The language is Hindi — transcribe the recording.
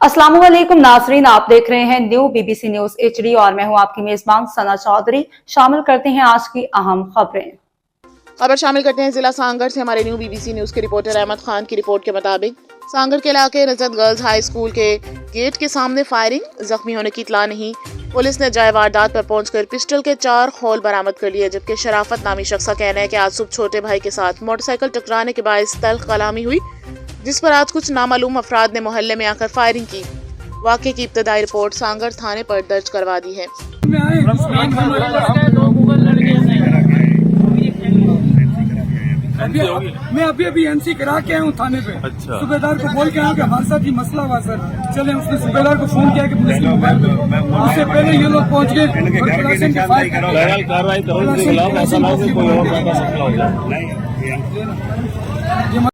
अस्सलामुअलैकुम नाजरीन, आप देख रहे हैं न्यू बीबीसी न्यूज HD और मैं हूं आपकी मेजबान सना चौधरी। शामिल करते हैं आज की अहम खबरें। खबर शामिल करते हैं जिला सांगड़ से हमारे न्यू बीबीसी न्यूज के रिपोर्टर अहमद खान की रिपोर्ट के मुताबिक सांगड़ के इलाके नजरत गर्ल्स हाई स्कूल के गेट के सामने फायरिंग, जख्मी होने की इत्तला नहीं। पुलिस ने जाए वारदात पर पहुंचकर पिस्टल के 4 होल बरामद कर लिए, जबकि शराफत नामी शख्स का कहना है कि आज सुबह छोटे भाई के साथ मोटरसाइकिल टकराने के बायस तल्ख कलामी हुई, जिस पर आज कुछ नामालूम अफराद ने मोहल्ले में आकर फायरिंग की। वाक़े की इब्तदाई रिपोर्ट सांगड़ थाने पर दर्ज करवा दी है। मैं अभी एनसी करा के आया हूँ थाने पे। अच्छा। सूबेदार को बोल के आया कि हमारे साथ ये मसला हुआ सर, चले। उसने सूबेदार को फोन किया कि पुलिस के मोबाइल पे, उससे पहले ये लोग पहुँच गए और कार्रवाई करो।